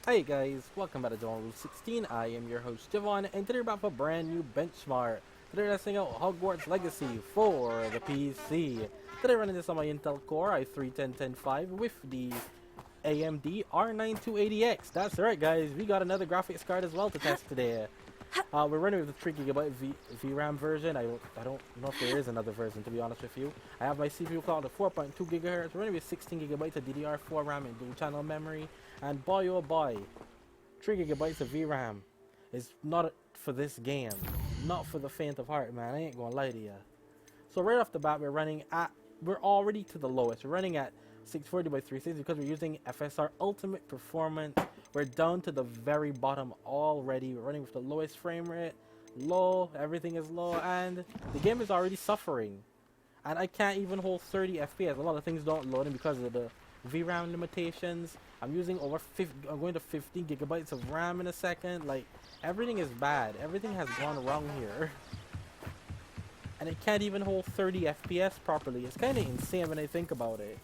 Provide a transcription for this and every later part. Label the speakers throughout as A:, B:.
A: Hey guys, welcome back to Dawn Rule 16. I am your host Javon, and today we're back with a brand new benchmark. Today we're testing out Hogwarts Legacy for the PC. Today running this on my Intel Core i3-10105 with the AMD R9 That's right guys, we got another graphics card as well to test today. We're running with the 3 GB VRAM version. I don't know if there is another version, to be honest with you. I have my CPU clocked at 4.2 GHz. We're running with 16 GB of DDR4 RAM and dual channel memory. And boy oh boy, 3 GB of VRAM is not for this game. Not for the faint of heart, man. I ain't gonna lie to you. So right off the bat, we're already to the lowest. We're running at 640 by 360 because we're using FSR Ultimate Performance. We're down to the very bottom already. We're running with the lowest frame rate, low, everything is low, and the game is already suffering. And I can't even hold 30 FPS. A lot of things don't load in because of the VRAM limitations. I'm going to 15 gigabytes of RAM in a second. Like, everything is bad. Everything has gone wrong here. And it can't even hold 30 FPS properly. It's kind of insane when I think about it.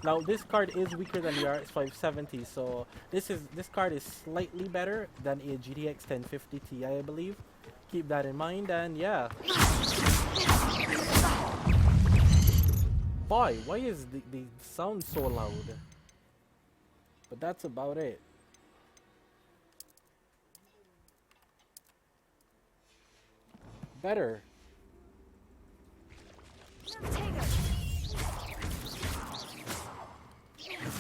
A: Now this card is weaker than the RX 570, so this card is slightly better than a GTX 1050 Ti, I believe. Keep that in mind, and yeah. Boy, why is the sound so loud? But that's about it. Better.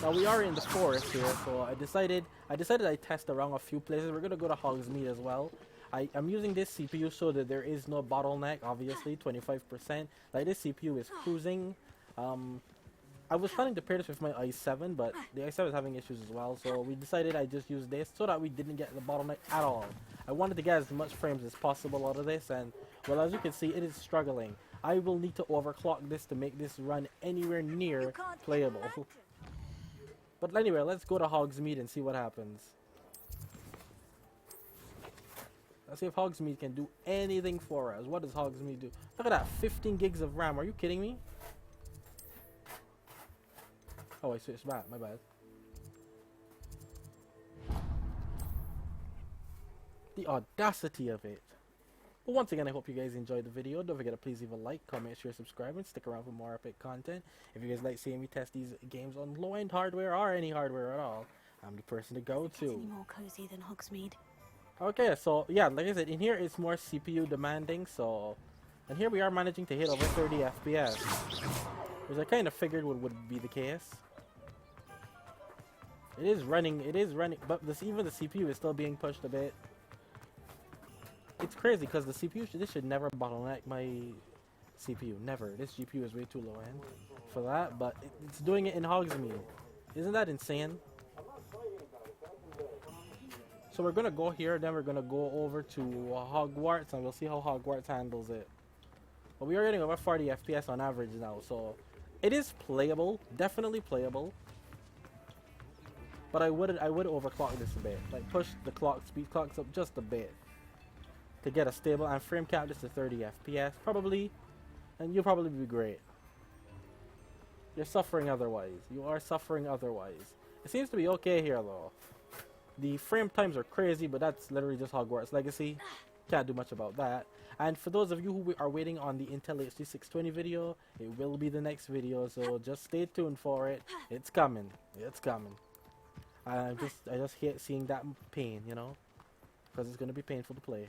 A: Now we are in the forest here, so I decided I'd test around a few places. We're gonna go to Hogsmeade as well. I'm using this CPU so that there is no bottleneck, obviously, 25%. Like, this CPU is cruising. I was planning to pair this with my i7, but the i7 is having issues as well, so we decided I'd just use this so that we didn't get the bottleneck at all. I wanted to get as much frames as possible out of this, and, well, as you can see, it is struggling. I will need to overclock this to make this run anywhere near playable. But anyway, let's go to Hogsmeade and see what happens. Let's see if Hogsmeade can do anything for us. What does Hogsmeade do? Look at that, 15 gigs of RAM. Are you kidding me? Oh, I switched back. My bad. The audacity of it. But once again, I hope you guys enjoyed the video. Don't forget to please leave a like, comment, share, subscribe, and stick around for more epic content. If you guys like seeing me test these games on low-end hardware or any hardware at all, I'm the person to go to.
B: Any more cozy than Hogsmeade?
A: Okay, so yeah, like I said, in here it's more CPU demanding. So, and here we are managing to hit over 30 FPS, which I kind of figured would be the case. It is running, but even the CPU is still being pushed a bit. It's crazy because the CPU, this should never bottleneck my CPU, never. This GPU is way too low end for that, but it's doing it in Hogsmeade. Isn't that insane? So we're gonna go here, then we're gonna go over to Hogwarts, and we'll see how Hogwarts handles it. But we are getting over 40 FPS on average now, so it is playable, definitely playable. But I would overclock this a bit, like push the speed clocks up just a bit to get a stable, and frame cap this to 30 FPS probably, and you'll probably be great. You're suffering otherwise. You are suffering otherwise. It seems to be okay here though. The frame times are crazy, but that's literally just Hogwarts Legacy. Can't do much about that. And for those of you who are waiting on the Intel HD 620 video, it will be the next video, so just stay tuned for it. It's coming. It's coming. I just hate seeing that pain, you know, because it's gonna be painful to play.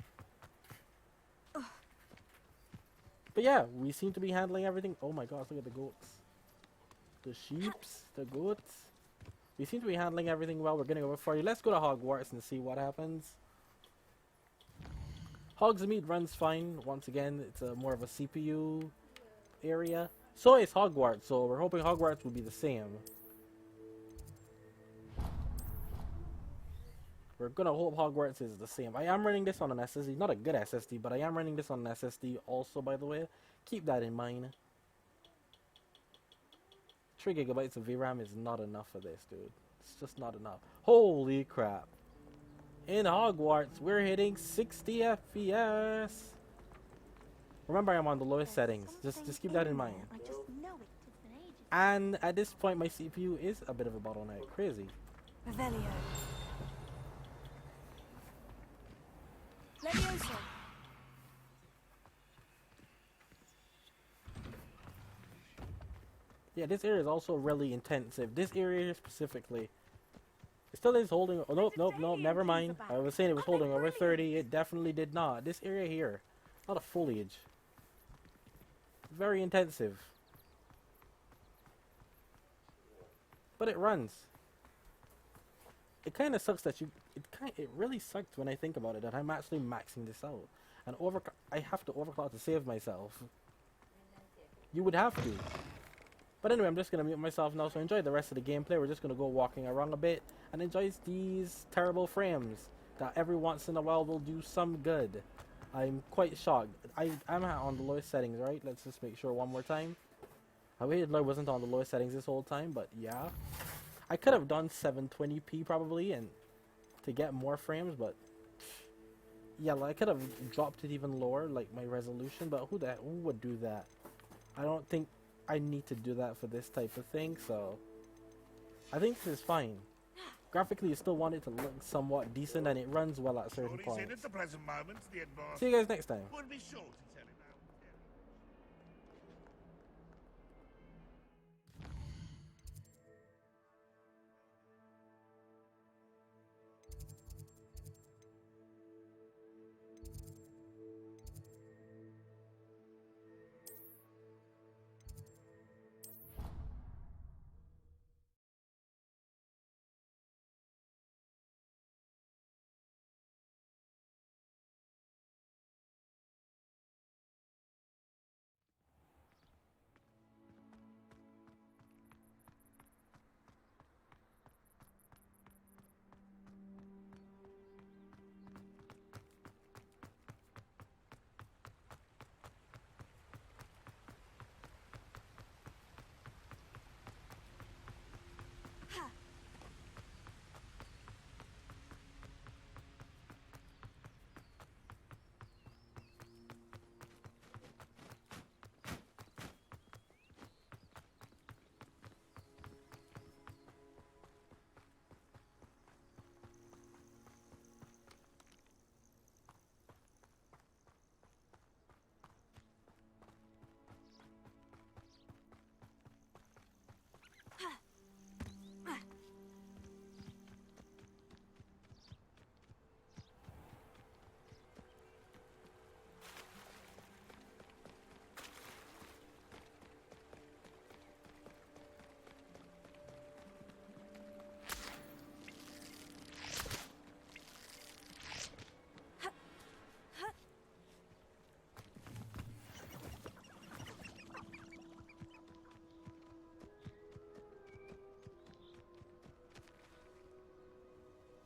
A: But yeah, we seem to be handling everything. Oh my gosh, look at the goats, the sheeps, the goats. We seem to be handling everything well. We're getting over 40. Let's go to Hogwarts and see what happens. Hogsmeade runs fine. Once again, it's more of a CPU area. So is Hogwarts, so we're hoping Hogwarts will be the same. We're gonna hope Hogwarts is the same. I am running this on an SSD, not a good SSD, but I am running this on an SSD also, by the way. Keep that in mind. 3 gigabytes of VRAM is not enough for this, dude. It's just not enough. Holy crap. In Hogwarts, we're hitting 60 FPS. Remember, I'm on the lowest settings. Just keep that in mind.
B: I just know it. It's been ages.
A: And at this point, my CPU is a bit of a bottleneck. Crazy.
B: Revelio. Levioso.
A: Yeah, this area is also really intensive. This area specifically. It still is holding. Oh, nope, never mind. I was saying it was holding over 30. It definitely did not. This area here, a lot of foliage. Very intensive. But it runs. It kind of sucks that it really sucks when I think about it that I'm actually maxing this out. And I have to overclock to save myself. You would have to. But anyway, I'm just going to mute myself now, so enjoy the rest of the gameplay. We're just going to go walking around a bit and enjoy these terrible frames that every once in a while will do some good. I'm quite shocked. I'm on the lowest settings, right? Let's just make sure one more time. I waited I wasn't on the lowest settings this whole time, but yeah. I could have done 720p probably and to get more frames, but yeah, like, I could have dropped it even lower, like my resolution, but who would do that? I don't think I need to do that for this type of thing, so I think this is fine. Graphically, you still want it to look somewhat decent, and it runs well at certain points. See you guys next time.
C: Would be short.